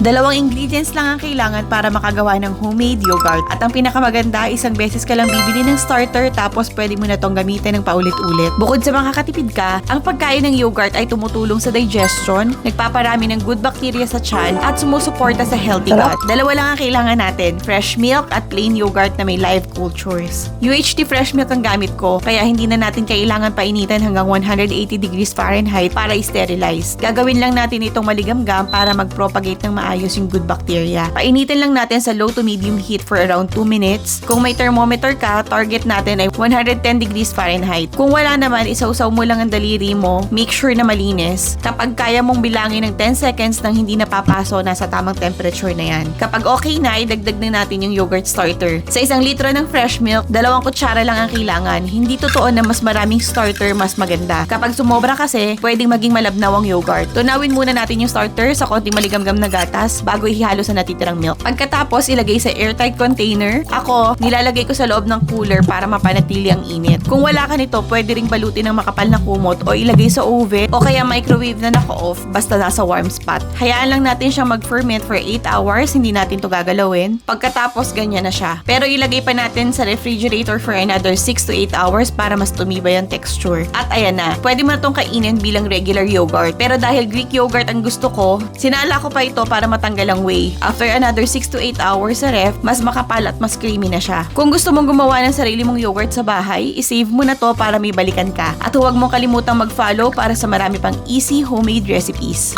Dalawang ingredients lang ang kailangan para makagawa ng homemade yogurt. At ang pinakamaganda, isang beses ka lang bibili ng starter tapos pwede mo na tong gamitin ng paulit-ulit. Bukod sa makakatipid ka, ang pagkain ng yogurt ay tumutulong sa digestion, nagpaparami ng good bacteria sa tiyan at sumusuporta sa healthy gut. Dalawa lang ang kailangan natin, fresh milk at plain yogurt na may live cultures. UHT fresh milk ang gamit ko, kaya hindi na natin kailangan painitan hanggang 180 degrees Fahrenheit para i-sterilize. Gagawin lang natin itong maligamgam para mag-propagate ng maayos yung good bacteria. Painitin lang natin sa low to medium heat for around 2 minutes. Kung may thermometer ka, target natin ay 110 degrees Fahrenheit. Kung wala naman, isausaw mo lang ang daliri mo, make sure na malinis. Kapag kaya mong bilangin ng 10 seconds nang hindi napapaso, nasa tamang temperature na yan. Kapag okay na, idagdag na natin yung yogurt starter. Sa 1 litro ng fresh milk, 2 kutsara lang ang kailangan. Hindi totoo na mas maraming starter, mas maganda. Kapag sumobra kasi, pwedeng maging malabnaw ang yogurt. Tunawin muna natin yung starter sa konting maligamgam na gatas bago ihalo sa natitirang milk. Pagkatapos, ilagay sa airtight container. Ako, nilalagay ko sa loob ng cooler para mapanatili ang init. Kung wala ka nito, pwede ring balutin ng makapal na kumot o ilagay sa oven o kaya microwave na naka-off basta nasa warm spot. Hayaan lang natin siyang mag-ferment for 8 hours, hindi natin to gagalawin. Pagkatapos, ganyan na siya. Pero ilagay pa natin sa refrigerator for another 6 to 8 hours para mas tumibay ang texture. At ayan na, pwede mo na itong kainin bilang regular yogurt. Pero dahil Greek yogurt ang gusto ko, sinala ko pa ito para matanggal ang whey. After another 6 to 8 hours sa ref, mas makapal at mas creamy na siya. Kung gusto mong gumawa ng sarili mong yogurt sa bahay, isave mo na to para may balikan ka. At huwag mong kalimutang mag-follow para sa marami pang easy homemade recipes.